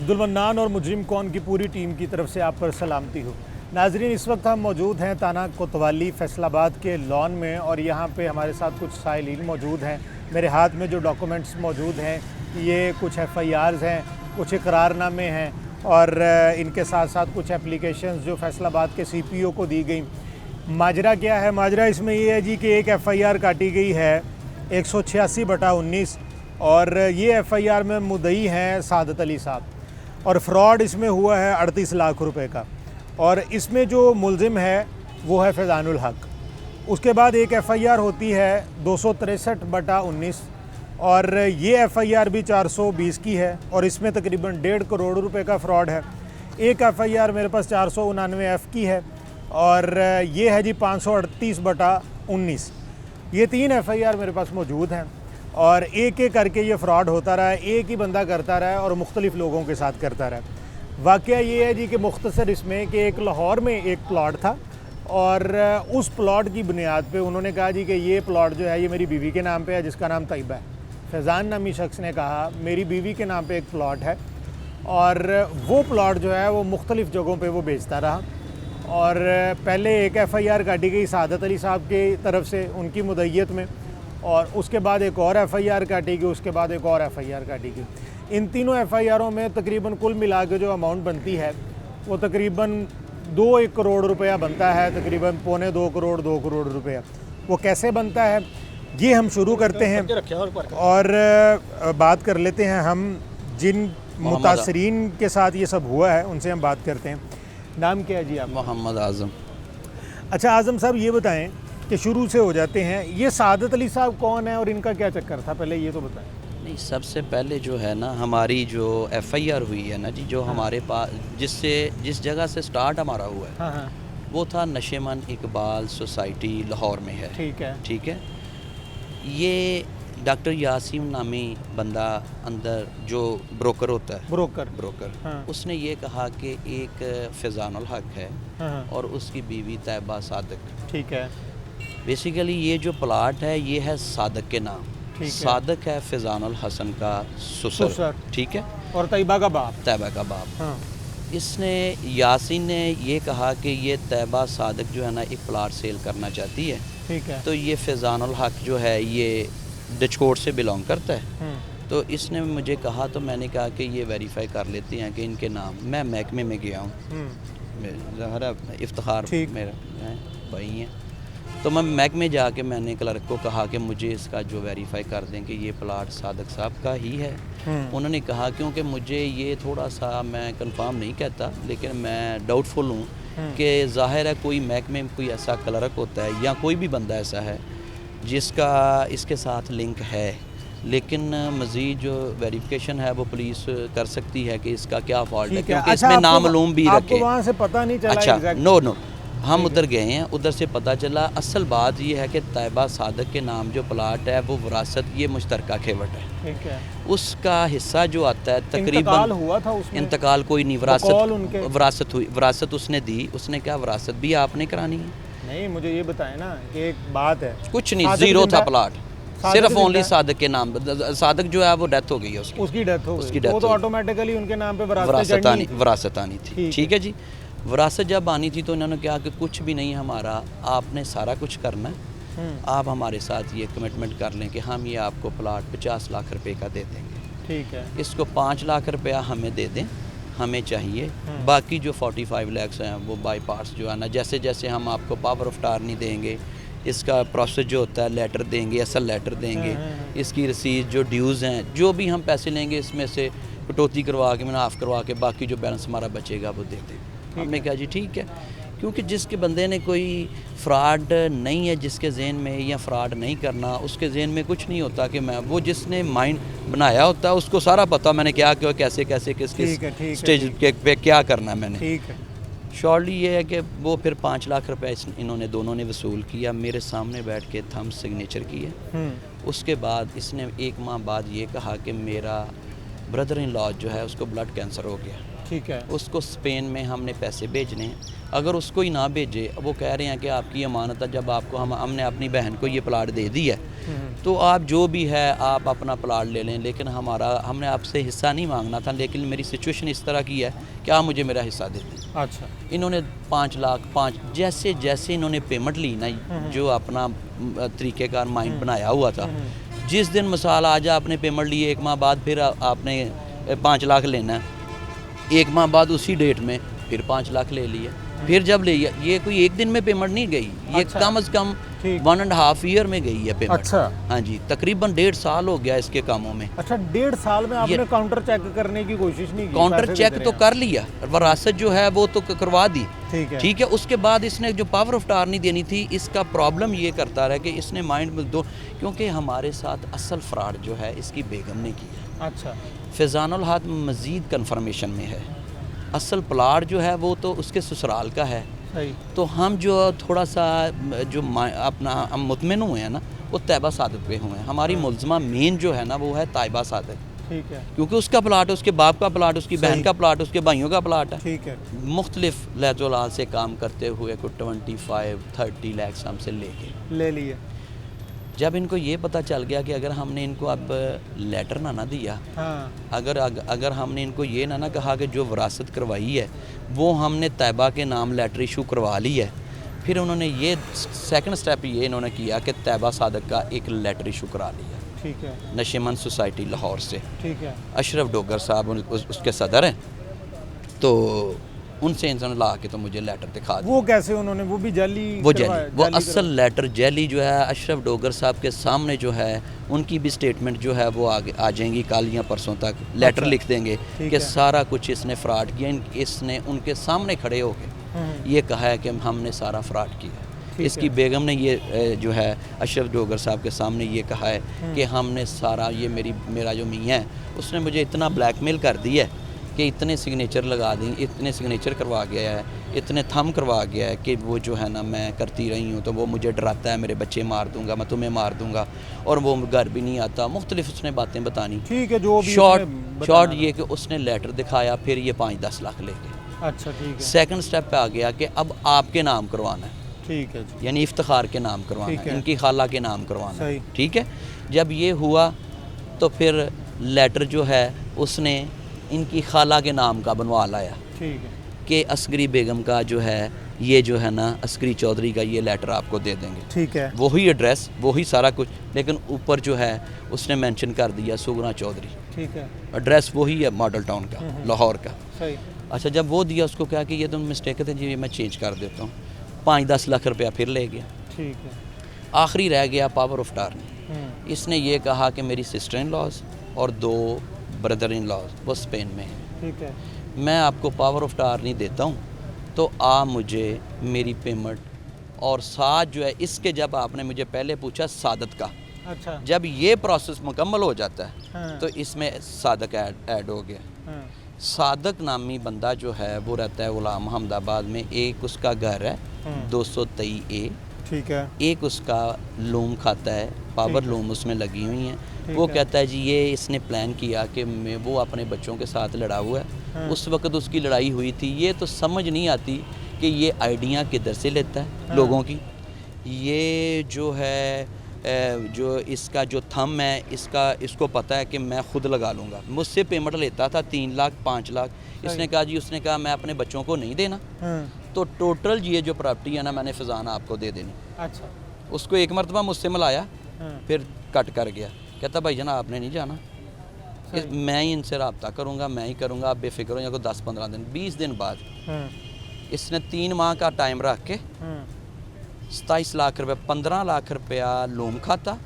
Abdul mannan और मुजरिम कौन की पूरी टीम की तरफ से आप पर सलामती हो। नाजरीन, इस वक्त हम मौजूद हैं थाना कोतवाली फैसलाबाद के लॉन में और यहाँ पे हमारे साथ कुछ साइलिन मौजूद हैं। मेरे हाथ में जो डॉक्यूमेंट्स मौजूद हैं ये कुछ FIRs हैं, कुछ इकरारनामे हैं और इनके साथ साथ कुछ एप्लीकेशंस जो फैसलाबाद के CPO को दी गई। माजरा क्या है? माजरा इसमें ये है जी कि एक FIR काटी गई है 186/19 और ये FIR में मुद्दई हैं सादत अली साहब और फ्रॉड इसमें हुआ है 38 लाख रुपए का और इसमें जो मुलजिम है वो है फैज़ानुल हक। उसके बाद एक FIR होती है 263/19 और ये FIR भी 420 की है और इसमें तकरीबन 1.5 करोड़ रुपए का फ्रॉड है। एक FIR मेरे पास 499F की है और ये है जी 538/19। ये 3 FIR मेरे पास मौजूद हैं और एक एक करके ये फ्रॉड होता रहा है, एक ही बंदा करता रहा है और मुख्तलिफ़ लोगों के साथ करता रहा है। वाक़या ये है जी कि मुख्तसर इसमें कि एक लाहौर में एक प्लॉट था और उस प्लॉट की बुनियाद पे उन्होंने कहा जी कि ये प्लॉट जो है ये मेरी बीवी के नाम पे है जिसका नाम तैयबा है। फैज़ान नामी शख्स ने कहा मेरी बीवी के नाम पे एक प्लॉट है और वो प्लॉट जो है वो मुख्तलिफ़ जगहों पे वो बेचता रहा और पहले एक FIR काटी गई सादत अली साहब की तरफ से उनकी मुद्दइयत में और उसके बाद एक और FIR काटी गई, उसके बाद एक और FIR काटी गई। इन तीनों FIRों में तकरीबन कुल मिला के जो अमाउंट बनती है वो तकरीबन 2-1 करोड़ रुपया बनता है, तकरीबन 2.25 करोड़ रुपया। वो कैसे बनता है ये हम शुरू करते हैं और बात कर लेते हैं हम जिन मुतासरीन के साथ ये सब हुआ है उनसे हम बात करते हैं। नाम क्या है जी आप? मोहम्मद आज़म। अच्छा आज़म साहब, ये बताएं कि शुरू से हो जाते हैं, ये सादत अली साहब कौन है और इनका क्या चक्कर था, पहले ये तो बताएं। नहीं, सबसे पहले जो है ना हमारी जो FIR हुई है ना जी, जो हमारे पास जिस जगह से स्टार्ट हमारा हुआ है, हाँ, वो था नशेमन इकबाल सोसाइटी लाहौर में है। ठीक है। ये डॉक्टर यासीम नामी बंदा अंदर जो ब्रोकर होता है, ब्रोकर हाँ। उसने ये कहा कि एक फैज़ानुल हक है हाँ। और उसकी बीवी तैयबा सादक। ठीक है। बेसिकली ये जो प्लाट है ये है सादक के नाम। सादक है फैज़ानुल हसन का ससुर, ठीक है, और तैयबा का बाप। हाँ। इसने यासीन ने ये कहा कि ये तैयबा सादक जो है ना एक प्लाट सेल करना चाहती है। ठीक है। तो ये फैज़ानुल हक जो है ये डचकोट से बिलोंग करता है। तो इसने मुझे कहा, तो मैंने कहा कि ये वेरीफाई कर लेते हैं कि इनके नाम। मैं महकमे में गया हूँ, ज़हरा इफ्तिखार मेरा भाई हैं, तो मैं महकमे जाके मैंने क्लर्क को कहा कि मुझे इसका जो वेरीफाई कर दें कि ये प्लाट सादक साहब का ही है। उन्होंने कहा क्योंकि मुझे ये थोड़ा सा, मैं कंफर्म नहीं कहता लेकिन मैं डाउटफुल हूँ कि ज़ाहिर है कोई महकमे में कोई ऐसा क्लर्क होता है या कोई भी बंदा ऐसा है जिसका इसके साथ लिंक है, लेकिन मज़ीद जो वेरिफिकेशन है वो पुलिस कर सकती है कि इसका क्या फॉल्ट है, क्योंकि इसमें नामालूम भी रखे। वहाँ से पता नहीं चला? अच्छा, नो हम उधर गए हैं, उधर से पता चला। असल बात ये है कि तैयबा सादक के नाम जो प्लाट है वो विरासत, ये मुश्तरका खेवट है। ठीक है। उसका हिस्सा जो आता है तकरीबन इंतकाल हुआ था उसमें? इंतकाल कोई नहीं, विरासत हुई, विरासत उसने दी। उसने क्या विरासत भी आपने करानी है? नहीं, मुझे ये बताएं ना कि एक बात है, कुछ नहीं, ज़ीरो था प्लाट, सिर्फ ओनली सादक के नाम। सादक जो है वो डेथ हो गई है, उसकी डेथ हो गई, वो तो ऑटोमेटिकली उनके नाम पे विरासत आनी थी। ठीक है जी। विरासत जब आनी थी तो उन्होंने कहा कि कुछ भी नहीं हमारा, आपने सारा कुछ करना है, आप हमारे साथ ये कमिटमेंट कर लें कि हम ये आपको प्लाट 50 लाख रुपए का दे देंगे। ठीक है। इसको 5 लाख रुपया हमें दे दें, हमें चाहिए। बाकी जो 45 लाख हैं वो बाई पार्ट्स जो है ना, जैसे जैसे हम आपको पावर ऑफ अटॉर्नी देंगे, इसका प्रोसेस जो होता है लेटर देंगे, असल लेटर देंगे, इसकी रसीद जो ड्यूज़ हैं, जो भी हम पैसे लेंगे इसमें से कटौती करवा के, मुनाफ करवा के, बाकी जो बैलेंस हमारा बचेगा वो दे देंगे। हमने कहा जी ठीक है, क्योंकि जिसके बंदे ने कोई फ्रॉड नहीं है, जिसके जहन में या फ्रॉड नहीं करना, उसके जहन में कुछ नहीं होता कि मैं, वो जिसने माइंड बनाया होता है उसको सारा पता मैंने क्या क्या कैसे कैसे किस स्टेज पे क्या करना है मैंने। ठीक है। शॉर्टली ये है कि वो फिर 5 लाख रुपए इन्होंने दोनों ने वसूल किया, मेरे सामने बैठ के थंब सिग्नेचर किए। उसके बाद इसने 1 माह बाद ये कहा कि मेरा ब्रदर इन लॉ जो है उसको ब्लड कैंसर हो गया। ठीक है। उसको स्पेन में हमने पैसे भेजने हैं। अगर उसको ही ना भेजे, वो कह रहे हैं कि आपकी अमानत है, जब आपको हमने अपनी बहन को ये प्लाट दे दी है तो आप जो भी है आप अपना प्लाट ले लें, लेकिन हमने आपसे हिस्सा नहीं मांगना था, लेकिन मेरी सिचुएशन इस तरह की है कि आप मुझे मेरा हिस्सा दे दें। अच्छा। इन्होंने 5 लाख जैसे जैसे इन्होंने पेमेंट ली ना, जो अपना तरीक़ेकार माइंड बनाया हुआ था, जिस दिन मिसाल आज आपने पेमेंट ली, 1 माह बाद फिर आपने 5 लाख लेना है, 1 माह बाद उसी डेट में फिर 5 लाख ले लिए, फिर जब ले ये कोई एक दिन में पेमेंट नहीं गई, ये अच्छा। कम से कम 1.5 ईयर में गई है पेमेंट। अच्छा। हाँ जी, तकरीबन 1.5 साल हो गया इसके कामों में। अच्छा, 1.5 साल में आपने काउंटर चेक करने की कोशिश नहीं की? काउंटर पैसे चेक दे तो रहे कर लिया, वरासत जो है वो तो करवा दी, ठीक है। ठीक है। उसके बाद इसने जो पावर ऑफ अटॉर्नी देनी थी, इसका प्रॉब्लम ये करता रहा कि इसने माइंड में दो, क्योंकि हमारे साथ असल फ्रॉड जो है इसकी बेगम ने की है। अच्छा। फैज़ानुल हक मज़ीद कन्फर्मेशन में है, असल प्लाट जो है वो तो उसके ससुराल का है। सही। तो हम जो थोड़ा सा जो अपना हम मुतमिन हुए हैं ना, वो तैयबा सादत पे हुए हैं। हमारी मुलज़मा मेन जो है ना वो है ताइबा सादत, ठीक है। क्योंकि उसका प्लाट, उसके बाप का प्लाट, उसकी बहन का प्लाट, उसके भाइयों का प्लाट है। ठीक है। मुख्तलिफ लहज़ोलाल से काम करते हुए को 25-30 लाख हमसे लेके ले लिए। जब इनको ये पता चल गया कि अगर हमने इनको अब लेटर ना दिया, हाँ। अगर हमने इनको ये ना कहा कि जो विरासत करवाई है वो हमने तैयबा के नाम लेटर इशू करवा ली है, फिर उन्होंने ये सेकंड स्टेप ये इन्होंने किया कि तैयबा सादक का एक लेटर इशू करा लिया, ठीक है। नशेमंद सोसाइटी लाहौर से। ठीक है। अशरफ डोगर साहब उसके सदर हैं, तो उनसे इंसान ला के तो मुझे लेटर दिखा दिया। वो कैसे उन्होंने, वो भी जाली? वो असल लेटर जैली जो है अशरफ डोगर साहब के सामने जो है, उनकी भी स्टेटमेंट जो है वो आगे आ जाएंगी कल या परसों तक। लेटर लिख देंगे कि सारा कुछ इसने फ्रॉड किया, इसने उनके सामने खड़े होकर ये कहा है कि हमने सारा फ्रॉड किया। इसकी बेगम ने ये जो है अशरफ डोगर साहब के सामने ये कहा है कि हमने सारा, ये मेरा जो मियाँ है उसने मुझे इतना ब्लैकमेल कर दिया है कि इतने सिग्नेचर लगा दी, इतने सिग्नेचर करवा गया है, इतने थंब करवा गया है कि वो जो है ना मैं करती रही हूँ, तो वो मुझे डराता है, मेरे बच्चे मार दूंगा, मैं तुम्हें मार दूंगा, और वो घर भी नहीं आता। मुख्तलिफ उसने बातें बतानी। ठीक है। जो भी शॉर्ट ये कि उसने लेटर दिखाया, फिर ये 5-10 लाख लेके। अच्छा, ठीक है। सेकंड स्टेप पे आ गया कि अब आपके नाम करवाना है, ठीक है जी। यानी इफ्तिखार के नाम करवाना है, इनकी खाला के नाम करवाना है, ठीक है। जब ये हुआ तो फिर लेटर जो है उसने इनकी खाला के नाम का बनवा लाया, ठीक है, कि असगरी बेगम का जो है ये जो है ना असगरी चौधरी का ये लेटर आपको दे देंगे, ठीक है। वही एड्रेस, वही सारा कुछ, लेकिन ऊपर जो है उसने मेंशन कर दिया सुगना चौधरी, ठीक है। एड्रेस वही है मॉडल टाउन का, लाहौर का। सही। अच्छा, जब वो दिया उसको क्या कि ये तो मिस्टेक है जी, मैं चेंज कर देता हूँ। 5-10 लाख रुपया फिर ले गया। ठीक है। आखिरी रह गया पावर ऑफ अटॉर्नी। इसने ये कहा कि मेरी सिस्टर इन लॉज और 2 ब्रदर इन लॉज वो स्पेन में हैं, ठीक है। मैं आपको पावर ऑफ अटॉर्नी देता हूँ, तो आप मुझे मेरी पेमेंट और साथ जो है इसके, जब आपने मुझे पहले पूछा सादत का, अच्छा। जब ये प्रोसेस मुकम्मल हो जाता है हाँ। तो इसमें सादक ऐड हो गया। हाँ। सादक नामी बंदा जो है वो रहता है गुलाम अहमदाबाद में। एक उसका घर है 223A, ठीक है। एक उसका लूम खाता है, पावर लूम उसमें लगी हुई हैं। वो कहता है जी ये इसने प्लान किया कि वो अपने बच्चों के साथ लड़ा हुआ है, उस वक्त उसकी लड़ाई हुई थी। ये तो समझ नहीं आती कि ये आइडिया किधर से लेता है लोगों की। ये जो है जो इसका जो थम है, इसको पता है कि मैं खुद लगा लूँगा। मुझसे पेमेंट लेता था 3 लाख 5 लाख। इसने कहा जी, उसने कहा मैं अपने बच्चों को नहीं देना, तो टोटल ये जो प्रॉपर्टी है ना मैंने फैज़ाना आपको दे देनी। अच्छा। उसको एक मरतबा मुझसे मिलाया, फिर कट कर गया। कहता भाई जान आपने नहीं जाना, मैं ही इनसे रब्ता करूँगा, मैं ही करूँगा, आप बेफिक्र हो। या को 10-15 दिन 20 दिन बाद इसने 3 माह का टाइम रख के 27 लाख रुपये, 15 लाख रुपया लूम खाता,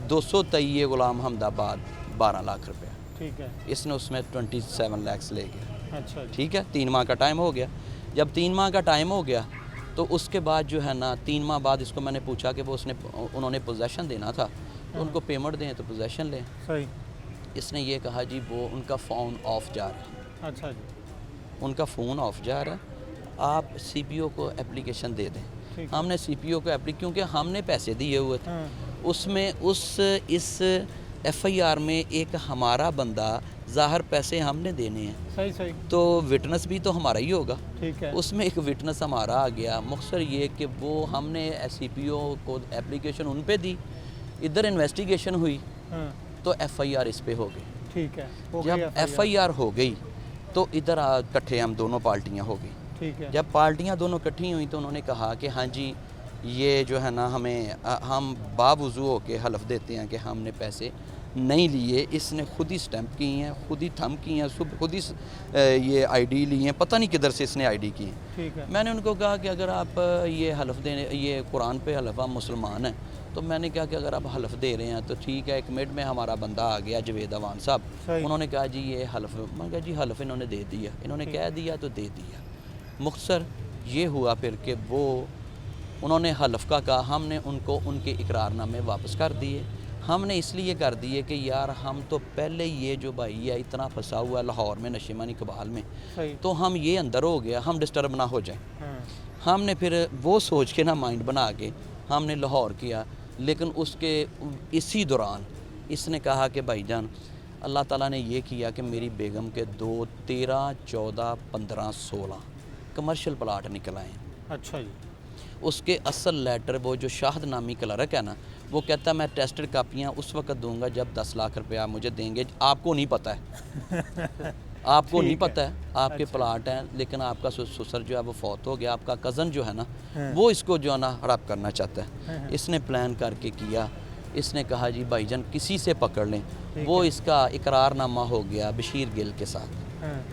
223 गुलाम अहमदाबाद 12 लाख रुपया, ठीक है। इसने उसमें 27 लाख ले गया। अच्छा, ठीक है। 3 माह का टाइम हो गया। जब 3 माह का टाइम हो गया तो उसके बाद जो है ना 3 माह बाद इसको मैंने पूछा कि उन्होंने पोजेशन देना था, तो उनको पेमेंट दें तो पोजेशन लें। सही। इसने ये कहा जी वो उनका फ़ोन ऑफ जा रहा है। अच्छा जी। उनका फ़ोन ऑफ जा रहा है, आप CPO को एप्लीकेशन दे दें। हमने CPO को क्योंकि हमने पैसे दिए हुए थे, उसमें इस FIR में एक हमारा बंदा, ज़ाहिर पैसे हमने देने हैं, सही सही, तो विटनेस भी तो हमारा ही होगा। ठीक है। उसमें एक विटनेस हमारा आ गया। मकसद ये कि वो हमने SCPO को एप्लीकेशन उन पे दी, इधर इन्वेस्टिगेशन हुई हाँ, तो FIR इस पे हो गई। ठीक है, हो जब गई FIR हो गई तो इधर इकट्ठे हम दोनों पार्टियां हो गई। ठीक है। जब पार्टियां दोनों इकट्ठी हुई तो उन्होंने कहा कि हाँ जी ये जो है ना हमें हम बावजू हो के हलफ देते हैं कि हमने पैसे नहीं लिए। इसने खुद ही स्टैंप की हैं, खुद ही थंब की हैं, खुद ही ये ID ली हैं, पता नहीं किधर से इसने ID की हैं। ठीक है। मैंने उनको कहा कि अगर आप ये हलफ देने, ये कुरान पे हलफ, आप मुसलमान हैं, तो मैंने कहा कि अगर आप हलफ दे रहे हैं तो ठीक है। एक मिनट में हमारा बंदा आ गया जवेद अवान साहब, सही। उन्होंने कहा जी ये हलफ, मैंने कहा जी हलफ इन्होंने दे दिया, इन्होंने कह दिया तो दे दिया। मुख्तसर ये हुआ फिर कि वो उन्होंने हलफ का कहा, हमने उनको उनके इकरारनामे वापस कर दिए। हमने इसलिए कर दिए कि यार हम तो पहले ये जो भाई है इतना फंसा हुआ है लाहौर में नशेमानी कबाल में, सही। तो हम ये अंदर हो गया, हम डिस्टर्ब ना हो जाए। हाँ, हमने फिर वो सोच के ना माइंड बना के हमने लाहौर किया। लेकिन उसके इसी दौरान इसने कहा कि भाईजान अल्लाह ताला ने ये किया कि मेरी बेगम के 2, 13, 14, 15, 16 कमर्शियल प्लाट निकल आए। अच्छा जी। उसके असल लेटर वो जो शाहद नामी क्लर्क है ना, वो कहता है मैं टेस्टेड कापियाँ उस वक्त दूंगा जब 10 लाख रुपया मुझे देंगे। आपको नहीं पता है आपको नहीं पता है, आपके प्लाट हैं, लेकिन आपका ससुर जो है वो फौत हो गया, आपका कज़न जो है ना वो इसको जो है ना हड़प करना चाहता है। इसने प्लान करके किया। इसने कहा जी भाईजान किसी से पकड़ लें। वो इसका इकरारनामा हो गया बशीर गिल के साथ, हाँ,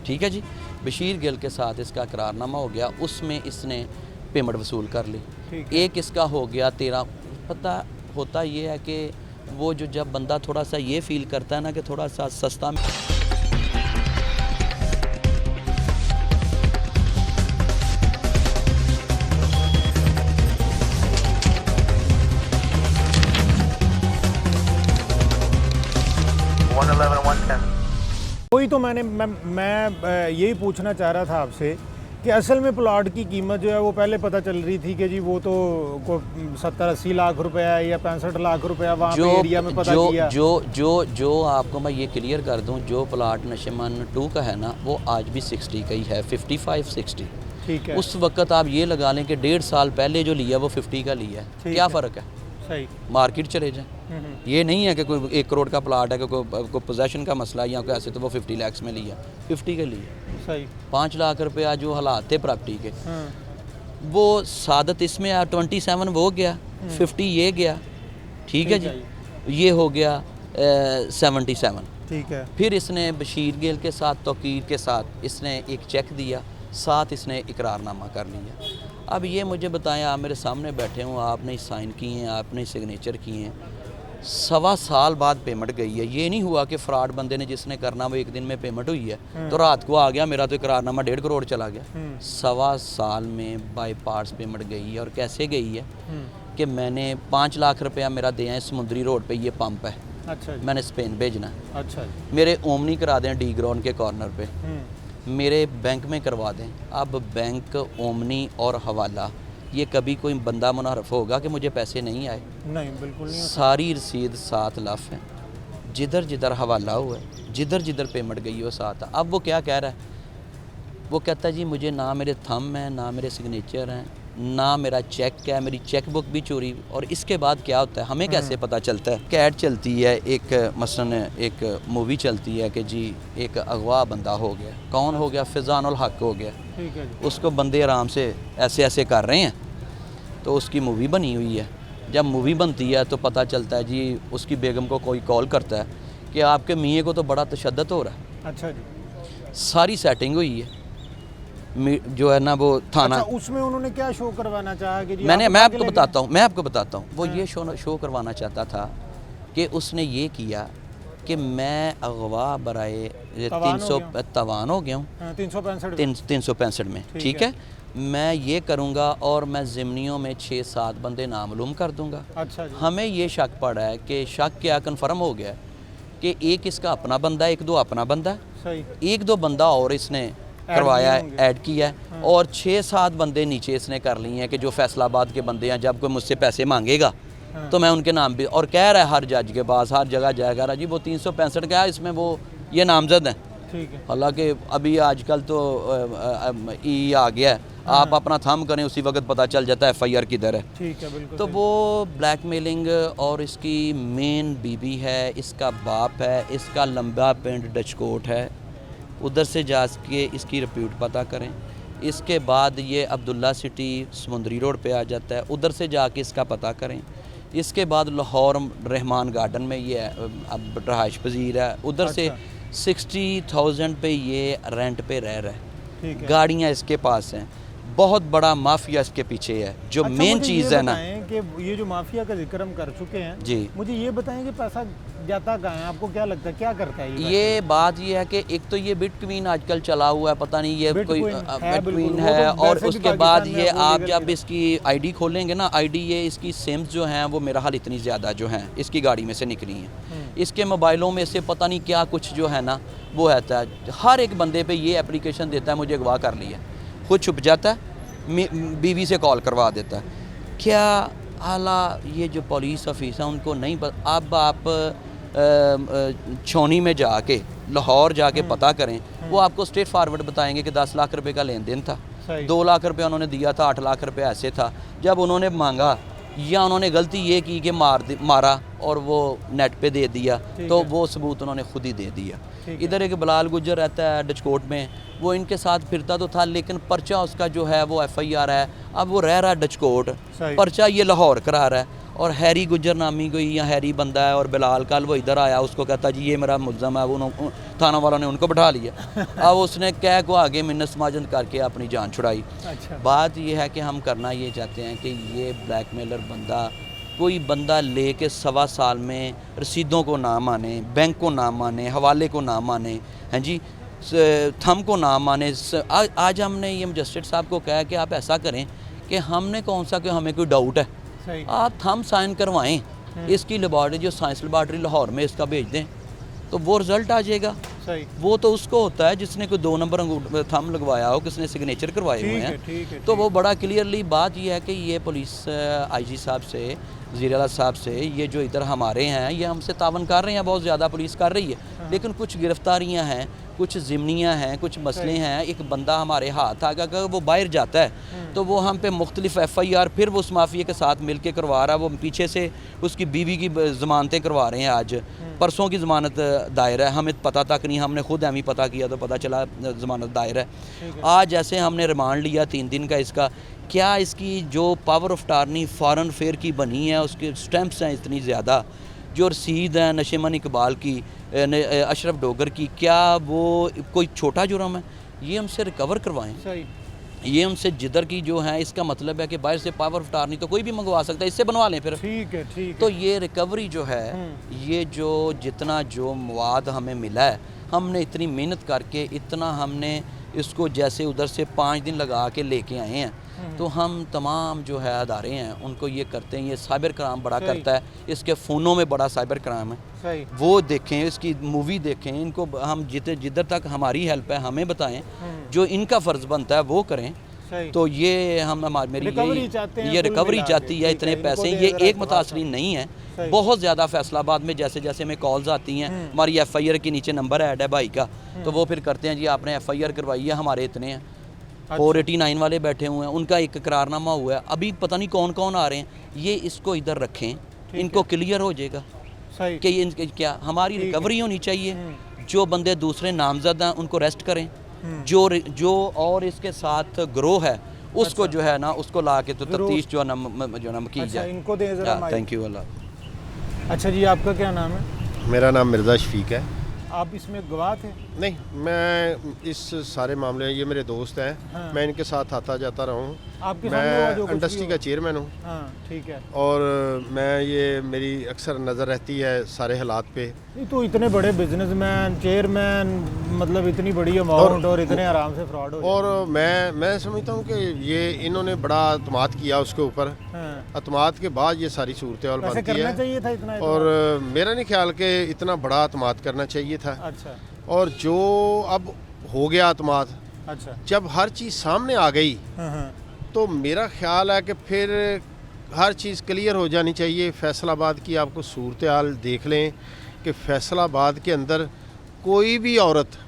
ठीक है जी। बशीर गिल के साथ इसका इकरारनामा हो गया, उसमें इसने पेमेंट वसूल कर ली। ठीक एक इसका हो गया 13। पता होता ये है कि वो जो जब बंदा थोड़ा सा ये फील करता है ना कि थोड़ा सा सस्ता वही तो मैं यही पूछना चाह रहा था आपसे कि असल में प्लॉट की कीमत जो है वो पहले पता चल रही थी कि जी वो तो 70-80 लाख रुपया या 65 लाख रुपया वहाँ पे एरिया में पता किया। जो आपको मैं ये क्लियर कर दूं, जो प्लाट नशेमान 2 का है ना वो आज भी 60 का ही है, 55-60। ठीक है। उस वक्त आप ये लगा लें कि 1.5 साल पहले जो लिया वो 50 का लिया है। क्या फ़र्क है? सही। मार्केट चले जाएं। ये नहीं है कि कोई 1 करोड़ का प्लाट है कि कोई पोजेशन का मसला है या कोई ऐसे, तो वो 50 लाख में लिया, 50 के लिए। सही। 5 लाख रुपया जो हालात थे प्रॉपर्टी के, हाँ, वो सादत इसमें 27 वो गया, 50 ये गया, ठीक है जी। ये हो गया 77। ठीक है। फिर इसने बशीर गिल के साथ, तौकीर के साथ इसने एक चेक दिया, साथ इसने इकरारनामा कर लिया। अब ये मुझे बताएं, आप मेरे सामने बैठे हों, आपने साइन किए हैं, आपने सिग्नेचर किए हैं, 1.25 साल बाद पेमेंट गई है। ये नहीं हुआ कि फ्रॉड बंदे ने जिसने करना वो एक दिन में पेमेंट हुई है तो रात को आ गया मेरा तो इकरारनामा 1.5 करोड़ चला गया। 1.25 साल में बाई पार्ट्स पेमेंट गई है। और कैसे गई है कि मैंने 5 लाख रुपया मेरा दिया है, समुद्री रोड पे ये पंप है, अच्छा जी। मैंने स्पेन भेजना है। अच्छा जी। मेरे ओमनी करा दें डी ग्राउंड के कॉर्नर पे, मेरे बैंक में करवा दें। अब बैंक, ओमनी और हवाला, ये कभी कोई बंदा मुनारफ होगा कि मुझे पैसे नहीं आए? नहीं, बिल्कुल नहीं। सारी रसीद 7 लाख है, जिधर जिधर हवाला हुआ है, जिधर जिधर पेमेंट गई वो 7। अब वो क्या कह रहा है? वो कहता है जी मुझे ना मेरे थंब हैं, ना मेरे सिग्नेचर हैं, ना मेरा चेक है, मेरी चेक बुक भी चोरी। और इसके बाद क्या होता है हमें कैसे पता चलता है? कैट चलती है एक, मसलन एक मूवी चलती है कि जी एक अगवा बंदा हो गया। कौन हो गया? फिजानुल हक हो गया। ठीक है जी। उसको बंदे आराम से ऐसे ऐसे कर रहे हैं, तो उसकी मूवी बनी हुई है। जब मूवी बनती है तो पता चलता है जी उसकी बेगम को कोई कॉल करता है कि आपके मियाँ को तो बड़ा तशद्दुद हो रहा है। अच्छा जी। सारी सेटिंग हुई है जो है ना वो थाना। अच्छा, उसमें उन्होंने क्या शो करवाना चाहा कि जी मैं आप आपको अकेले बताता हूँ वो ये शो करवाना चाहता था कि उसने ये किया कि मैं अगवा बराए 300 तवान हो गया हूँ, 365 में, ठीक है। मैं ये करूँगा और मैं ज़िमनियों में 6-7 बंदे नामालूम कर दूँगा। अच्छा जी। हमें ये शक पड़ा है कि शक क्या कन्फर्म हो गया कि एक इसका अपना बंदा है, 1-2 अपना बंदा है, सही। 1-2 बंदा और इसने करवाया है, ऐड किया है, और 6-7 बंदे नीचे इसने कर लिए हैं कि जो फैसलाबाद के बंदे हैं। जब कोई मुझसे पैसे मांगेगा हाँ। तो मैं उनके नाम भी, और कह रहा है हर जज के पास हर जगह जाएगा रहा जी वो 365 का है, इसमें वो ये नामजद हैं। ठीक है। हालांकि अभी आजकल तो ई आ गया है, आप अपना थंब करें उसी वक्त पता चल जाता है FIR किधर है। ठीक है, बिल्कुल तो सही। वो ब्लैकमेलिंग, और इसकी मेन बीबी है, इसका बाप है, इसका लंबा पेंट डच कोट है, उधर से जा के इसकी रिप्यूट पता करें। इसके बाद ये अब्दुल्ला सिटी समुंदरी रोड पे आ जाता है, उधर से जाके इसका पता करें। इसके बाद लाहौर रहमान गार्डन में ये अब रहाइश पजीर है, उधर से 60,000 पे ये रेंट पे रह रहा है। ठीक है। गाड़ियाँ इसके पास हैं, बहुत बड़ा माफिया इसके पीछे है। जो अच्छा, मेन मुझे चीज़ ये है ना बताएं कि ये जो माफिया का जिक्र हम कर चुके हैं जी, मुझे ये बताएं कि पैसा जाता कहाँ है, आपको क्या लगता है क्या करता है ये बात ये है कि एक तो ये बिटकॉइन आजकल चला हुआ है, पता नहीं ये कोई बिटकॉइन है, बिल्कुल, बिटकॉइन वो है। तो और वैसे भी उसके बाद पाकिस्तान में ये वो आप लीगल जब नहीं है। इसकी आईडी खोलेंगे ना, आईडी ये इसकी सिम्स जो हैं वो मेरा हाल इतनी ज़्यादा जो हैं इसकी गाड़ी में से निकली हैं। इसके मोबाइलों में से पता नहीं क्या कुछ जो है ना वो रहता है। हर एक बंदे पे ये एप्लीकेशन देता है मुझे अगवा कर लिया, खुद छुप जाता है, बीवी से कॉल करवा देता है। क्या आला ये जो पुलिस ऑफिस है उनको नहीं पता। अब आप छौनी में जाके लाहौर जाके पता करें, वो आपको स्ट्रेट फॉरवर्ड बताएंगे कि 10 लाख रुपए का लेन देन था, सही। 2 लाख रुपए उन्होंने दिया था, 8 लाख रुपए ऐसे था। जब उन्होंने मांगा या उन्होंने गलती ये की कि मारा और वो नेट पे दे दिया, तो वो सबूत उन्होंने खुद ही दे दिया। इधर एक बिलाल गुज्जर रहता है डचकोट में, वो इनके साथ फिरता तो था, लेकिन पर्चा उसका जो है वो FIR है। अब वो रह रहा है डचकोट, पर्चा ये लाहौर करा रहा है। और हैरी गुज्जर नामी कोई या हैरी बंदा है, और बिलाल कल वो इधर आया, उसको कहता जी ये मेरा मुल्ज़म है, वो थाना वालों ने उनको बैठा लिया। अब उसने कह को आगे मिन्नत समाजन करके अपनी जान छुड़ाई। अच्छा। बात ये है कि हम करना ये चाहते हैं कि ये ब्लैकमेलर बंदा, कोई बंदा ले के 1.25 साल में रसीदों को ना माने, बैंक को ना माने, हवाले को ना माने, हैं जी, थम को ना माने। आज हमने ये मजिस्ट्रेट साहब को कहा कि आप ऐसा करें कि हमने कौन सा कि हमें कोई डाउट है, सही। आप थम साइन करवाएं, इसकी लेबॉर्ट्री जो साइंस लेबॉर्ट्री लाहौर में इसका भेज दें, तो वो रिज़ल्ट आ जाएगा। सही। वो तो उसको होता है जिसने कोई 2 नंबर थम लगवाया हो, किसने सिग्नेचर करवाए हुए हैं। ठीक है। तो वो बड़ा क्लियरली बात ये है कि ये पुलिस IG साहब से, वज़ीर आला साहब से, ये जो इधर हमारे हैं ये हमसे तावन कर रहे हैं, बहुत ज़्यादा पुलिस कर रही है, लेकिन कुछ गिरफ्तारियां हैं, कुछ ज़िमनियाँ हैं, कुछ मसले हैं। एक बंदा हमारे हाथ आ गया, अगर वो बाहर जाता है तो वो हम पे मुख्तलिफ FIR फिर वो उस माफिया के साथ मिल के करवा रहा है। वो पीछे से उसकी बीवी की ज़मानतें करवा रहे हैं। आज परसों की ज़मानत दायर है, हमें पता तक नहीं, हमने खुद हमें पता किया तो पता चला ज़मानत दायर है। आज ऐसे हमने रिमांड लिया 3 दिन का इसका। क्या इसकी जो पावर ऑफ टार्नी फॉरेन फेयर की बनी है, उसके स्टैंप्स हैं इतनी ज़्यादा, जो रसीद हैं नशेमन इकबाल की, अशरफ डोगर की, क्या वो कोई छोटा जुर्म है? ये हमसे रिकवर करवाएं। सही। ये उनसे जिधर की जो है, इसका मतलब है कि बाहर से पावर ऑफ टार्नी तो कोई भी मंगवा सकता है, इससे बनवा लें फिर। ठीक है, ठीक है। तो ये रिकवरी जो है, ये जो जितना जो मवाद हमें मिला है, हमने इतनी मेहनत करके इतना हमने इसको जैसे उधर से 5 दिन लगा के लेके आए हैं, तो हम तमाम जो है अदारे हैं उनको ये करते हैं। ये साइबर क्राइम बड़ा करता है, इसके फ़ोनों में बड़ा साइबर क्राइम है। सही। वो देखें, इसकी मूवी देखें, इनको हम जिधर तक हमारी हेल्प है हमें बताएं, जो इनका फ़र्ज़ बनता है वो करें। सही। तो ये हम मेरी रिकवरी चाहते हैं, ये कुल रिकवरी मिला के, चाहती है, ठीक इतने है, पैसे। इनको ये दे एक जरा मुतासरीन नहीं है, सही। बहुत ज़्यादा फैसलाबाद में जैसे जैसे हमें कॉल्स आती हैं, हमारी FIR के नीचे नंबर ऐड है भाई का, तो वो फिर करते हैं जी आपने FIR करवाई है, हमारे इतने हैं। 489 वाले बैठे हुए हैं, उनका एक करारनामा हुआ है, अभी पता नहीं कौन कौन आ रहे हैं। ये इसको इधर रखें, इनको क्लियर हो जाएगा सही। कि इनके क्या हमारी रिकवरी होनी चाहिए। जो बंदे दूसरे नामजद हैं उनको अरेस्ट करें, जो और इसके साथ ग्रोह है उसको जो है ना उसको ला के तो तफ्तीश जो है की जाए। इनको दे जरा माइक। थैंक यू अल्लाह। अच्छा जी, आपका क्या नाम है? मेरा नाम मिर्ज़ा शफीक है। आप इसमें गवाह थे? नहीं, मैं इस सारे मामले में, ये मेरे दोस्त हैं, हाँ। मैं इनके साथ आता जाता रहा हूँ। आपके सामने हुआ जो मैं कुछ भी इंडस्ट्री हुआ? का चेयरमैन हूँ, हाँ, ठीक है। और मैं ये मेरी अक्सर नज़र रहती है सारे हालात पे। नहीं तो इतने बड़े बिजनेसमैन, चेयरमैन, मतलब इतनी बड़ी अमाउंट और इतने आराम से फ्रॉड हो और मैं समझता हूँ कि ये इन्होंने बड़ा अतमाद किया उसके ऊपर। हाँ। अतमाद के बाद ये सारी सूरत हाल वैसे बनती करना है, चाहिए था इतना और मेरा नहीं ख्याल कि इतना बड़ा अतमाद करना चाहिए था। अच्छा। और जो अब हो गया अतमाद, अच्छा। जब हर चीज़ सामने आ गई हाँ, हाँ। तो मेरा ख्याल है कि फिर हर चीज़ क्लियर हो जानी चाहिए। फैसलाबाद की आपको सूरत हाल देख लें कि फैसलाबाद के अंदर कोई भी औरत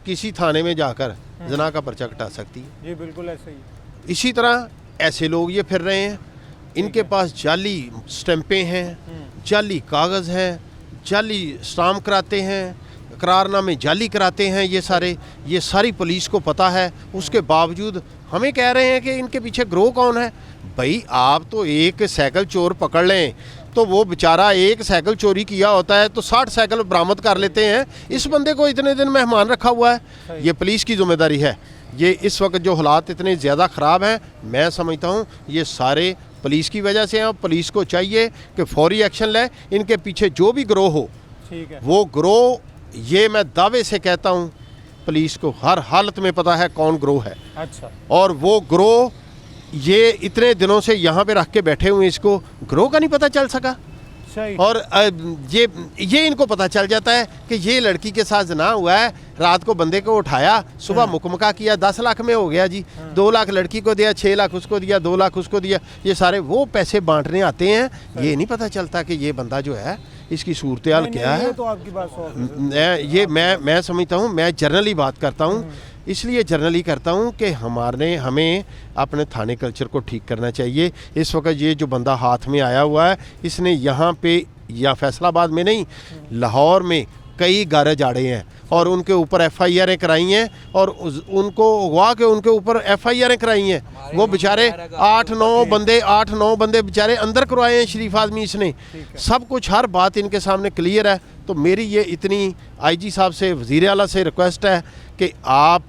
किसी थाने में जाकर जना का पर्चा कटा सकती है। जी बिल्कुल ऐसे ही। इसी तरह ऐसे लोग ये फिर रहे हैं, इनके पास जाली स्टैंपें हैं, जाली कागज़ हैं, जाली स्टाम्प कराते हैं, करारनामे जाली कराते हैं। ये सारी पुलिस को पता है, उसके बावजूद हमें कह रहे हैं कि इनके पीछे ग्रोह कौन है। भाई आप तो एक साइकिल चोर पकड़ लें तो वो बेचारा एक साइकिल चोरी किया होता है तो 60 साइकिल बरामद कर लेते हैं। इस बंदे को इतने दिन मेहमान रखा हुआ है, ये पुलिस की जिम्मेदारी है। ये इस वक्त जो हालात इतने ज़्यादा ख़राब हैं, मैं समझता हूँ ये सारे पुलिस की वजह से हैं। पुलिस को चाहिए कि फौरी एक्शन ले, इनके पीछे जो भी ग्रोह हो ठीक है। वो ग्रोह, ये मैं दावे से कहता हूँ पुलिस को हर हालत में पता है कौन ग्रोह है। अच्छा। और वो ग्रोह ये इतने दिनों से यहाँ पे रख के बैठे हुए, इसको ग्रोह का नहीं पता चल सका। सही। और ये इनको पता चल जाता है कि ये लड़की के साथ जना हुआ है, रात को बंदे को उठाया, सुबह मुकमका किया, 10 लाख में हो गया जी। 2 लाख लड़की को दिया, 6 लाख उसको दिया, 2 लाख उसको दिया। ये सारे वो पैसे बांटने आते हैं, ये नहीं पता चलता कि ये बंदा जो है इसकी सूरत हाल क्या है। ये तो आपकी बात ये मैं समझता हूँ, मैं जर्नली बात करता हूँ, इसलिए जर्नली करता हूँ कि हमें अपने थाने कल्चर को ठीक करना चाहिए। इस वक्त ये जो बंदा हाथ में आया हुआ है, इसने यहाँ पे या फैसलाबाद में नहीं, लाहौर में कई गारे जाड़े हैं और उनके ऊपर FIR कराई हैं और उनको उगवा के उनके ऊपर FIR कराई हैं। वो बेचारे 8-9 बंदे बेचारे अंदर करवाए हैं शरीफ आदमी इसने। सब कुछ हर बात इनके सामने क्लियर है। तो मेरी ये इतनी IG साहब से, वज़ीर आला से रिक्वेस्ट है कि आप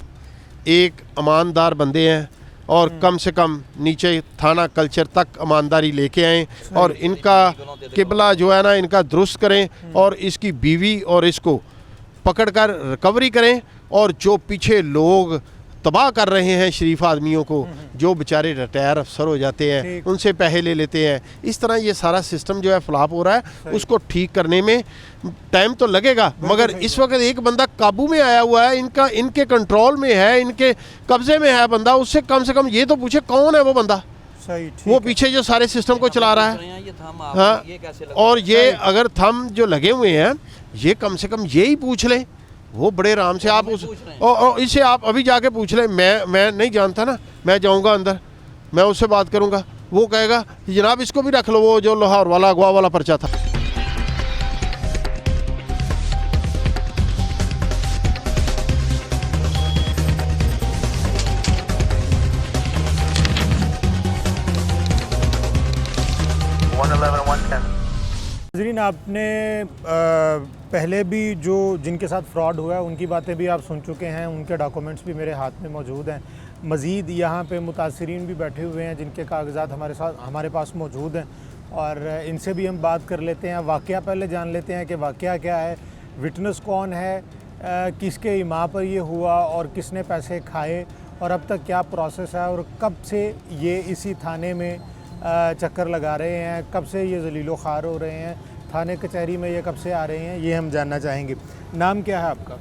एक ईमानदार बंदे हैं और कम से कम नीचे थाना कल्चर तक ईमानदारी लेके आएँ और इनका किबला जो है ना, इनका दुरुस्त करें और इसकी बीवी और इसको पकड़कर रिकवरी करें। और जो पीछे लोग तबाह कर रहे हैं शरीफ आदमियों को, जो बेचारे रिटायर अफसर हो जाते हैं, उनसे पैसे ले लेते हैं, इस तरह ये सारा सिस्टम जो है फ्लॉप हो रहा है। उसको ठीक करने में टाइम तो लगेगा, मगर इस वक्त एक बंदा काबू में आया हुआ है, इनके कंट्रोल में है, इनके कब्जे में है बंदा। उससे कम से कम ये तो पूछे कौन है वो बंदा। सही। वो पीछे जो सारे सिस्टम को चला रहा है। हाँ, और ये अगर थम जो लगे हुए हैं, ये कम से कम यही पूछ लें। वो बड़े आराम से आप इससे आप अभी जाके पूछ लें। मैं नहीं जानता ना, मैं जाऊंगा अंदर, मैं उससे बात करूंगा, वो कहेगा जनाब इसको भी रख लो, वो जो लाहौर वाला अगवा वाला पर्चा था। नाज़रीन, आपने पहले भी जो जिनके साथ फ्रॉड हुआ है उनकी बातें भी आप सुन चुके हैं, उनके डॉक्यूमेंट्स भी मेरे हाथ में मौजूद हैं। मज़ीद यहाँ पे मुतासिरीन भी बैठे हुए हैं जिनके कागजात हमारे पास मौजूद हैं और इनसे भी हम बात कर लेते हैं। वाक़या पहले जान लेते हैं कि वाक़या क्या है, विटनेस कौन है, किसके इमा पर ये हुआ और किसने पैसे खाए और अब तक क्या प्रोसेस है और कब से ये इसी थाने में चक्कर लगा रहे हैं, कब से ये ज़लीलो ख़ार हो रहे हैं, थाने कचहरी में ये कब से आ रहे हैं, ये हम जानना चाहेंगे। नाम क्या है आपका?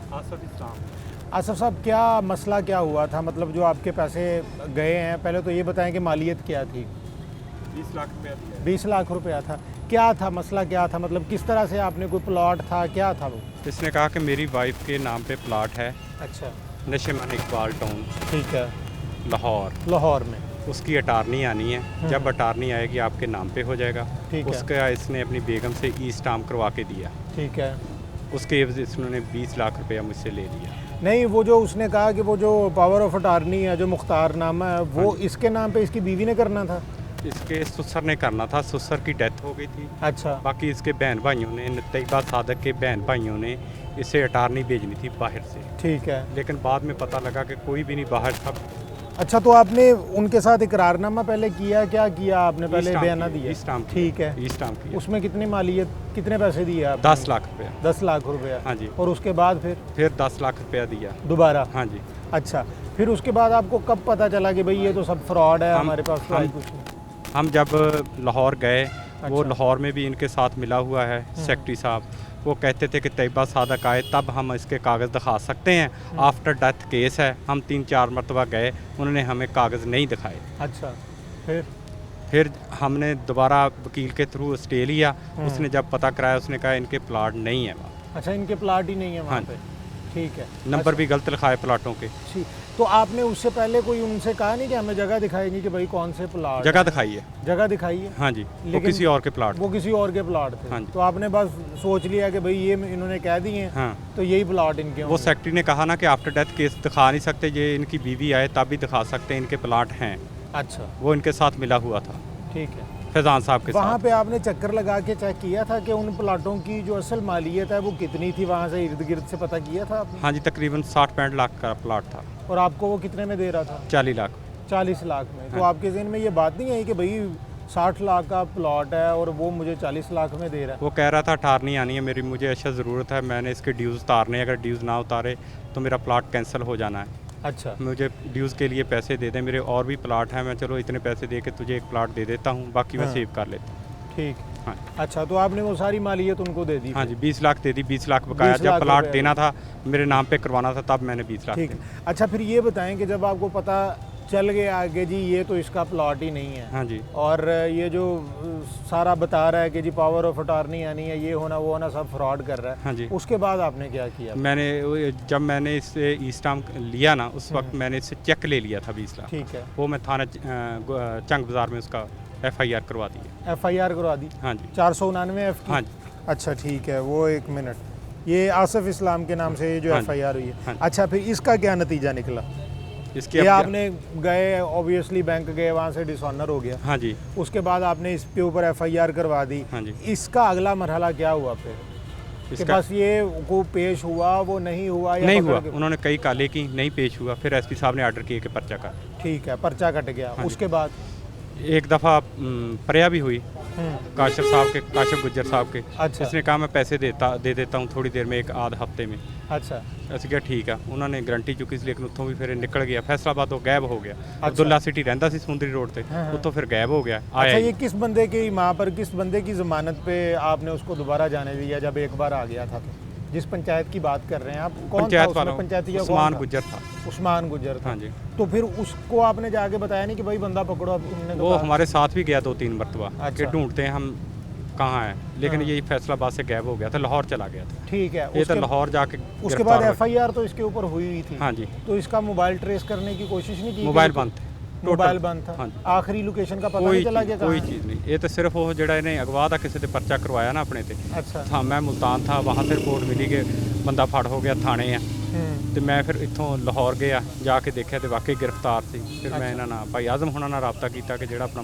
आसफ़ साहब, क्या मसला क्या हुआ था? मतलब जो आपके पैसे गए हैं, पहले तो ये बताएं कि मालियत क्या थी? 20 लाख रुपया। 20 लाख रुपया था। क्या था मसला, क्या था? मतलब किस तरह से आपने, कोई प्लॉट था, क्या था वो? इसने कहा कि मेरी वाइफ के नाम पे प्लॉट है। अच्छा। नशेमान इकबाल टाउन, ठीक है। लाहौर में उसकी अटारनी आनी है। जब अटारनी आएगी आपके नाम पे हो जाएगा। ठीक है। उसका इसने अपनी बेगम से ई स्टाम्प करवा के दिया। ठीक है। उसके एवज इसने 20 लाख रुपया मुझसे ले लिया। नहीं, वो जो उसने कहा कि वो जो पावर ऑफ अटारनी है, जो मुख्तारनामा है, वो इसके नाम पे इसकी बीवी ने करना था? इसके ससुर ने करना था, ससुर की डेथ हो गई थी। अच्छा। बाकी इसके बहन भाइयों ने, तैयबा सादक के बहन भाइयों ने इसे अटारनी भेजनी थी बाहर से। ठीक है। लेकिन बाद में पता लगा कि कोई भी नहीं बाहर था। अच्छा, तो आपने उनके साथ इकरारनामा पहले किया? क्या किया आपने? पहले बयाना दिया? ठीक है। ई स्टाम्प किया। उसमें कितनी मालियत, कितने पैसे दिए आप? 10 लाख रुपया। 10 लाख रुपया। हाँ जी। और उसके बाद फिर 10 लाख रुपया दिया दोबारा? हाँ जी। अच्छा, फिर उसके बाद आपको कब पता चला कि भाई ये तो सब फ्रॉड है, हमारे पास तो कुछ नहीं? हम जब लाहौर गए, वो अच्छा। लाहौर में भी इनके साथ मिला हुआ है सेक्रेटरी साहब। वो कहते थे कि तैयबा सादक आए तब हम इसके कागज़ दिखा सकते हैं। आफ्टर डेथ केस है। हम 3-4 मरतबा गए, उन्होंने हमें कागज़ नहीं दिखाए। अच्छा। फिर हमने दोबारा वकील के थ्रू स्टे लिया, उसने जब पता कराया उसने कहा इनके प्लाट नहीं है वहाँ। अच्छा, इनके प्लाट ही नहीं है वहाँ हाँ। पे। ठीक है। नंबर भी गलत लिखा है प्लाटों के। ठीक, तो आपने उससे पहले कोई उनसे कहा नहीं कि हमें जगह दिखाएंगे कि भाई कौन से प्लाट? जगह दिखाई है। जगह दिखाई है। हाँ जी, वो लेकिन किसी और के प्लाट। वो किसी और के प्लाट थे। हाँ जी। तो आपने बस सोच लिया कि भाई ये इन्होंने कह दिए हैं, हाँ, तो यही प्लाट इनके वो होंगे। सेक्रेटरी ने कहा ना कि आफ्टर डेथ केस दिखा नहीं सकते, ये इनकी बीवी आए तब भी दिखा सकते हैं इनके प्लाट हैं। अच्छा, वो इनके साथ मिला हुआ था ठीक है। फैजान साहब के वहाँ साथ। पे आपने चक्कर लगा के चेक किया था कि उन प्लाटों की जो असल मालियत है वो कितनी थी? वहाँ से इर्द गिर्द से पता किया था आपने? हाँ जी, तकरीबन 60-65 लाख का प्लाट था। और आपको वो कितने में दे रहा था? 40 लाख। 40 लाख में। तो हाँ। आपके जहन में ये बात नहीं आई कि भाई 60 लाख का प्लॉट है और वो मुझे 40 लाख में दे रहा है? वो कह रहा था अटार नहीं आनी है मेरी, मुझे अच्छा ज़रूरत है, मैंने इसके ड्यूज़ उतारने, अगर ड्यूज़ ना उतारे तो मेरा प्लाट कैंसिल हो जाना है। अच्छा, मुझे ड्यूज़ के लिए पैसे दे दे, मेरे और भी प्लाट हैं, मैं चलो इतने पैसे दे के तुझे एक प्लाट दे देता हूँ, बाकी मैं हाँ। सेव कर लेता हूँ। ठीक। हाँ। अच्छा, तो आपने वो सारी मालियत उनको दे दी? हाँ जी, 20 लाख दे दी, 20 लाख बकाया। 20 लाख जब प्लाट रुपए। देना था, मेरे नाम पे करवाना था, तब मैंने 20 लाख ठीक दे है। अच्छा, फिर ये बताएं कि जब आपको पता चल गया आगे जी ये तो इसका प्लॉट ही नहीं है, हाँ जी, और ये जो सारा बता रहा है कि जी पावर ऑफ अटॉर्नी आनी है, ये होना वो होना, सब फ्रॉड कर रहा है, हाँ जी। उसके बाद आपने क्या किया? जब मैंने इससे ई स्टाम्प लिया ना, उस वक्त मैंने इससे चेक ले लिया था 20 लाख। ठीक है। वो मैं थाना चंग बाज़ार में उसका FIR करवा दी है। FIR करवा दी? हाँ जी, 499 F की? हाँ जी, अच्छा, ठीक है। वो एक मिनट, ये आसिफ इस्लाम के नाम से ये जो हाँ जी, FIR हुई है। हाँ जी। अच्छा, फिर इसका क्या नतीजा निकला? इसके ये अब- आपने गए, ऑब्वियसली बैंक गए, वहाँ से डिसऑनर हो गया, हाँ जी, उसके बाद आपने इसके ऊपर FIR करवा दी। हाँ जी। इसका अगला मरहला क्या हुआ फिर? कि इसका बस ये को पेश हुआ, वो नहीं हुआ या नहीं पकड़ हुआ, के- उन्होंने कई काले की, नहीं पेश हुआ, फिर SP साहब ने ऑर्डर किए कि पर्चा का। ठीक है, पर्चा कट गया। हाँ जी। उसके बाद एक दफ़ा प्रया भी हुई हम्म, काशिफ गुज्जर साहब के। अच्छा। इसने कहा मैं पैसे दे देता हूँ थोड़ी देर में, एक आध हफ्ते में। अच्छा, ਅਸੀਂ ਕਿਹਾ ਠੀਕ ਆ, ਉਹਨਾਂ ਨੇ ਗਰੰਟੀ ਚੁੱਕੀ ਸੀ, ਲੇਕਿਨ ਉੱਥੋਂ ਵੀ ਫਿਰ ਇਹ ਨਿਕਲ ਗਿਆ, फैसलाबाद ਤੋਂ गायब हो गया। अब्दुल्ला सिटी रहता ਸੀ सुंदरी रोड पे, हाँ, हाँ। ਉੱਥੋਂ फिर गायब हो गया, आया अच्छा, ही ये किस बंदे की वहाँ पर किस बंदे की ज़मानत पे आपने उसको दोबारा जाने दिया जब एक बार आ गया था? तो जिस पंचायत की बात कर रहे हैं आप, कौन था पंचायत उसमें? वाला पंचायतिया कौन उस्मान था? गुज्जर था। उस्मान गुज्जर था। हाँ जी, तो फिर उसको आपने जाके बताया नहीं कि भाई बंदा पकड़ो? अब तुमने तो वो कहा- हमारे साथ भी गया 2-3 मरतबा कि अच्छा। ढूंढते हैं हम कहाँ है, लेकिन हाँ। ये फैसलाबाद से गायब हो गया था, लाहौर चला गया था। ठीक है। ये तो उसके- लाहौर जाके उसके गिरफ्तार बाद हुआ। FIR तो इसके ऊपर हुई हुई थी। हाँ जी, तो इसका मोबाइल ट्रेस करने की कोशिश नहीं की? मोबाइल कि- बंद थे, मोबाइल टोटल बंद था। हाँ जी। आखिरी लोकेशन का पता कोई नहीं चला कि कोई कहाँ है? चीज़ नहीं, ये तो सिर्फ वो ਜਿਹੜਾ ਇਹਨੇ ਅਗਵਾ ਦਾ ਕਿਸੇ ਤੇ ਪਰਚਾ ਕਰਵਾਇਆ ਨਾ ਆਪਣੇ ਤੇ। अच्छा। हाँ, मैं मुल्तान था, वहाँ से रिपोर्ट मिली कि बंदा फड़ हो गया, थाने आ। हम्म, ਤੇ ਮੈਂ ਫਿਰ ਇੱਥੋਂ ਲਾਹੌਰ ਗਿਆ, ਜਾ ਕੇ ਦੇਖਿਆ ਤੇ ਵਾਕਈ ਗ੍ਰਿਫਤਾਰ ਸੀ। ਫਿਰ अच्छा। ਮੈਂ ਇਹਨਾਂ ਨਾਲ ਭਾਈ ਆਜ਼ਮ ਹੁਣਾਂ ਨਾਲ ਰਾਬਤਾ ਕੀਤਾ ਕਿ ਜਿਹੜਾ ਆਪਣਾ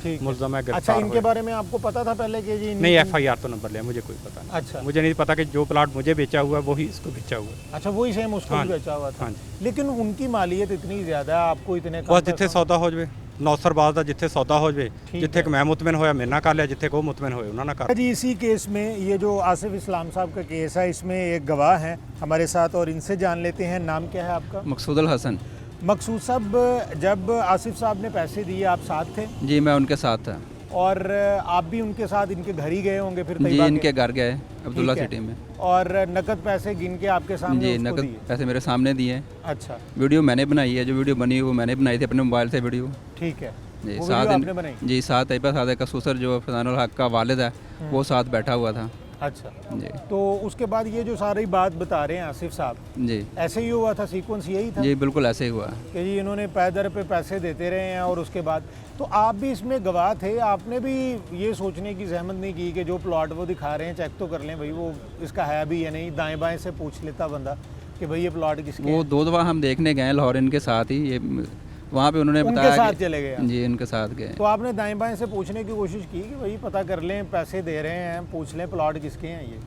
ठीक है। मुलजम है अच्छा, गिरफ्तार इनके हुआ। बारे में आपको पता था पहले कि जी नहीं, FIR तो नंबर लिया, मुझे कोई पता नहीं। अच्छा। मुझे नहीं पता कि जो प्लाट मुझे बेचा हुआ है वही इसको बेचा हुआ है। अच्छा, वही सेम उसको हाँ भी जी, बेचा हुआ था। हाँ जी। लेकिन उनकी मालियत इतनी ज़्यादा है, आपको इतने कम बस जिथे पैसों- सौदा हो जाए, नौसरबाज ਦਾ ਜਿੱਥੇ ਸੌਦਾ ਹੋ ਜਾਵੇ, ठीक ਜਿੱਥੇ है। ਕਿ ਮੈਂ ਮੁਤਮਿਨ ਹੋਇਆ ਮੇਰੇ ਨਾਲ ਕਰ ਲਿਆ, ਜਿੱਥੇ ਕੋ ਮੁਤਮਿਨ ਹੋਏ ਉਹਨਾਂ ਨਾਲ ਕਰ। जी, इसी केस में ये जो आसिफ इस्लाम साहब का केस है, इसमें एक गवाह हैं हमारे साथ और इनसे जान लेते हैं। नाम क्या है आपका? मकसूद अल हसन। मकसूद साहब, जब आसिफ साहब ने पैसे दिए आप साथ थे जी, मैं उनके साथ था और आप भी उनके साथ इनके घर ही गए होंगे फिर? जी, तैयबा के? इनके घर गए अब्दुल्ला ठीक है। सिटी में। और नकद पैसे गिन के आपके सामने जी, उसको नकद दिए? पैसे मेरे सामने दिए। अच्छा, वीडियो मैंने बनाई है, जो वीडियो बनी वो मैंने बनाई थी अपने मोबाइल से वीडियो। ठीक है। जी, वो साथ वीडियो आपने बनाई? जी, साथ तैयबा सादे का ससुर जो फैजानुल हक का वालिद है वो साथ बैठा हुआ था। अच्छा, जी तो उसके बाद ये जो सारी बात बता रहे हैं आसिफ साहब, जी ऐसे ही हुआ था? सीक्वेंस यही था जी, बिल्कुल ऐसे ही हुआ। कि जी इन्होंने पैदर पे पैसे देते रहे हैं और उसके बाद तो आप भी इसमें गवाह थे, आपने भी ये सोचने की जहमत नहीं की कि जो प्लॉट वो दिखा रहे हैं चेक तो कर लें भाई वो इसका है भी या नहीं? दाएं बाएं से पूछ लेता बंदा कि भाई ये प्लॉट किसके वो हैं? 2 दफ़ा हम देखने गए लाहौर इनके साथ ही, ये वहाँ पे उन्होंने उनके बताया साथ कि- चले गए आप? जी, उनके साथ गए। तो आपने दाएं बाएं से पूछने की कोशिश की कि भाई पता कर लें, पैसे दे रहे हैं, पूछ लें प्लॉट किसके हैं ये?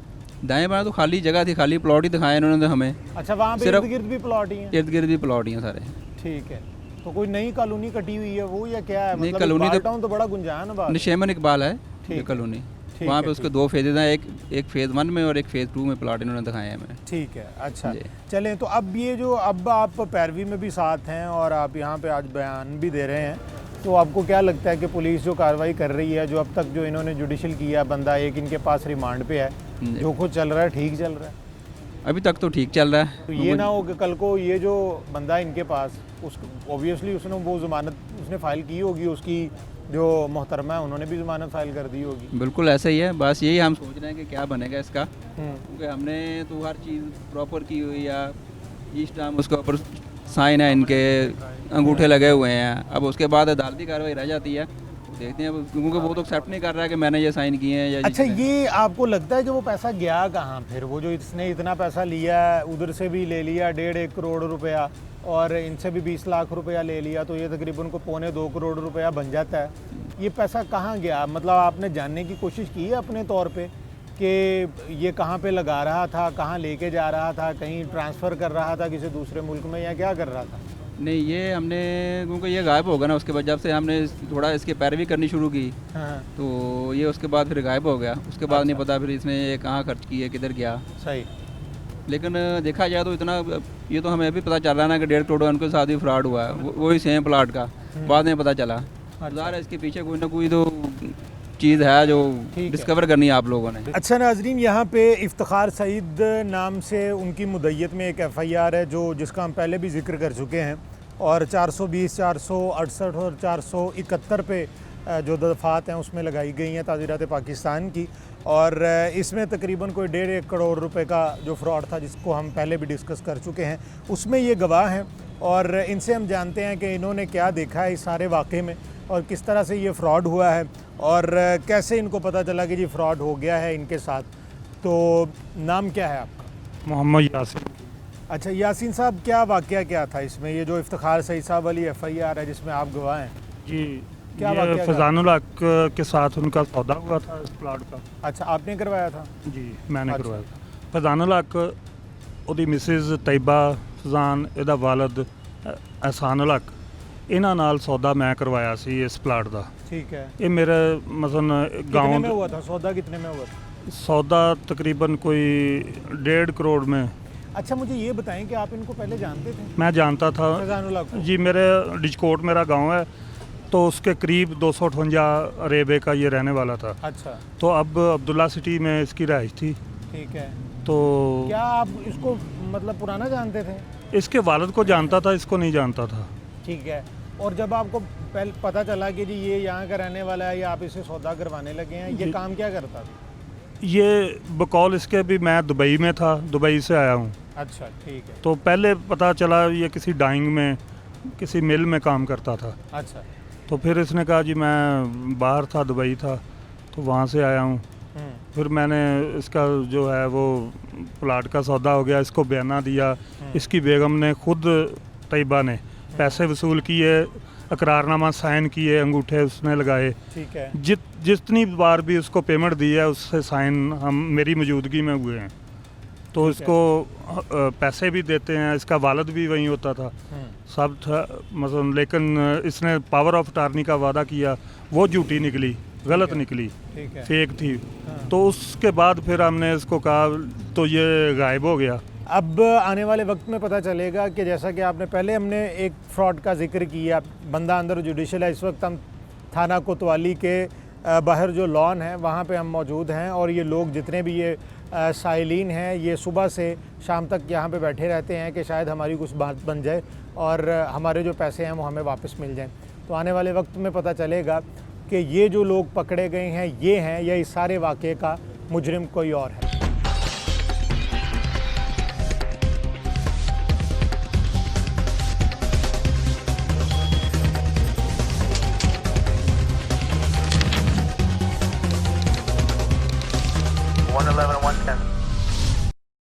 दाएं बाएं तो खाली जगह थी, खाली प्लॉट ही दिखाए इन्होंने तो हमें। अच्छा, वहाँ पे सिर्फ- इर्द गिर्द भी प्लॉट ही हैं? इर्द गिर्द भी प्लॉट ही हैं सारे। ठीक है। तो कोई नई कॉलोनी कटी हुई है वो या क्या है? नहीं, मतलब कॉलोनी तो- इकबाल टाउन तो बड़ा गुंजान है। निशेमन इकबाल है ठीक ये है। कॉलोनी। ठीक वहाँ है, पे उसके ठीक। 2 फेजेज हैं, एक फेज़ 1 में और एक फेज़ 2 में प्लॉट इन्होंने दिखाए हैं हमें। ठीक है। अच्छा, जी। चलें तो अब ये जो अब आप पैरवी में भी साथ हैं और आप यहाँ पे आज बयान भी दे रहे हैं, तो आपको क्या लगता है कि पुलिस जो कार्रवाई कर रही है, जो अब तक जो इन्होंने जुडिशल किया, बंदा एक इनके पास रिमांड पे है, जी। जो कुछ चल रहा है ठीक चल रहा है? अभी तक तो ठीक चल रहा है। तो ये ना हो कि कल को ये जो बंदा है इनके पास, उस ऑब्वियसली उसने वो ज़मानत उसने फ़ाइल की होगी, उसकी जो मोहतरमा है उन्होंने भी ज़मानत फ़ाइल कर दी होगी। बिल्कुल ऐसा ही है, बस यही हम सोच रहे हैं कि क्या बनेगा इसका, क्योंकि हमने तो हर चीज़ प्रॉपर की हुई या इस टाइम उसके ऊपर साइन है, इनके अंगूठे लगे हुए हैं। अब उसके बाद अदालती कार्रवाई रह जाती है, देखते हैं, क्योंकि वो तो एक्सेप्ट नहीं कर रहा है कि मैंने ये साइन किए हैं या अच्छा, ये आपको लगता है कि वो पैसा गया कहाँ? फिर वो जो इसने इतना पैसा लिया, उधर से भी ले लिया 1.5 करोड़ रुपया और इनसे भी 20 लाख रुपया ले लिया, तो ये तकरीबन को 1.25 करोड़ रुपया बन जाता है। ये पैसा कहाँ गया? मतलब आपने जानने की कोशिश की है अपने तौर पे कि ये कहाँ पे लगा रहा था, कहाँ लेके जा रहा था, कहीं ट्रांसफ़र कर रहा था किसी दूसरे मुल्क में, या क्या कर रहा था? नहीं, ये हमने, क्योंकि ये गायब हो गया ना, उसके बाद जब से हमने थोड़ा इसकी पैरवी करनी शुरू की, हाँ, तो ये उसके बाद फिर गायब हो गया। उसके बाद नहीं पता फिर इसने ये कहाँ खर्च किए, किधर गया। सही। लेकिन देखा जाए तो इतना, ये तो हमें अभी पता चल रहा है ना कि 1.5 करोड़ उनके साथ ही फ्रॉड हुआ है, वही सेम प्लाट का, बाद में पता चला। ज़ाहिर है इसके पीछे कोई ना कोई तो चीज़ है जो डिस्कवर करनी है आप लोगों ने। अच्छा नाजरीन, यहाँ पे इफ्तिखार सईद नाम से उनकी मुद्दत में एक FIR है जो जिसका हम पहले भी जिक्र कर चुके हैं, और 420, 468 और 471 पे जो दफ़ात हैं उसमें लगाई गई हैं ताज़ीरात पाकिस्तान की, और इसमें तकरीबन कोई 1.5 करोड़ रुपए का जो फ्रॉड था जिसको हम पहले भी डिस्कस कर चुके हैं, उसमें ये गवाह हैं और इनसे हम जानते हैं कि इन्होंने क्या देखा है इस सारे वाक़े में और किस तरह से ये फ़्रॉड हुआ है और कैसे इनको पता चला कि जी फ़्रॉड हो गया है इनके साथ। तो नाम क्या है आपका? मोहम्मद यासिन। अच्छा यासीन साहब, क्या वाक़या क्या था इसमें? ये जो इफ्तिखार सईद साहब वाली FIR है जिसमें आप गवाह हैं, जी, क्या ये वाक़या था? फजानुल हक के साथ उनका सौदा हुआ था इस प्लाट का। अच्छा, आपने करवाया था? जी, मैंने अच्छा। करवाया था। फजानुल हक, ਉਹਦੀ ਮਿਸਿਸ ਤੈयबा ਫਜ਼ਾਨ, ਇਹਦਾ ਵਾਲਦ ਅਹਿਸਾनुल हक, ਇਹਨਾਂ ਨਾਲ ਸੌਦਾ ਮੈਂ ਕਰਵਾਇਆ ਸੀ ਇਸ ਪਲਾਟ ਦਾ। ठीक है। ਇਹ ਮੇਰੇ ਮਸलन कितने गांव में हुआ था सौदा? कितने में हुआ था? सौदा तकरीबन कोई 1.5 करोड़ में। अच्छा, मुझे ये बताएं कि आप इनको पहले जानते थे, मैं जानता था फजानुल हक को? जी, मेरे डिजकोट मेरा गांव है, तो उसके करीब 258 रेबे का ये रहने वाला था। अच्छा, तो अब अब्दुल्ला सिटी में इसकी रहाइश थी। ठीक है। तो क्या आप इसको मतलब पुराना जानते थे? इसके वालिद को जानता था, इसको नहीं जानता था। ठीक है। और जब आपको पहले पता चला कि जी ये यहाँ का रहने वाला है या आप इसे सौदा करवाने लगे हैं, ये जी। काम क्या करता था? ये बकौल इसके भी मैं दुबई में था, दुबई से आया हूँ। अच्छा, ठीक है। तो पहले पता चला ये किसी डाइंग में, किसी मिल में काम करता था। अच्छा। तो फिर इसने कहा जी मैं बाहर था, दुबई था, तो वहाँ से आया हूँ। फिर मैंने इसका जो है वो प्लाट का सौदा हो गया, इसको बयाना दिया। इसकी बेगम ने खुद, तैयबा ने पैसे वसूल किए, अकरारनामा साइन किए, अंगूठे उसने लगाए। ठीक है। जितनी बार भी उसको पेमेंट दी है उससे साइन हम मेरी मौजूदगी में हुए हैं। तो इसको पैसे भी देते हैं, इसका वालिद भी वहीं होता था, सब था मतलब। लेकिन इसने पावर ऑफ अटॉर्नी का वादा किया, वो झूठी निकली, गलत निकली, ठीक है। फेक थी। हाँ। तो उसके बाद फिर हमने इसको कहा, तो ये गायब हो गया। अब आने वाले वक्त में पता चलेगा कि जैसा कि आपने पहले, हमने एक फ़्रॉड का जिक्र किया, बंदा अंदर जुडिशल है। इस वक्त हम थाना कोतवाली के बाहर जो लॉन है वहाँ पे हम मौजूद हैं और ये लोग जितने भी ये साइलिन हैं ये सुबह से शाम तक यहाँ पे बैठे रहते हैं कि शायद हमारी कुछ बात बन जाए और हमारे जो पैसे हैं वो हमें वापस मिल जाएं। तो आने वाले वक्त में पता चलेगा कि ये जो लोग पकड़े गए हैं ये हैं या इस सारे वाक़े का मुजरिम कोई और है।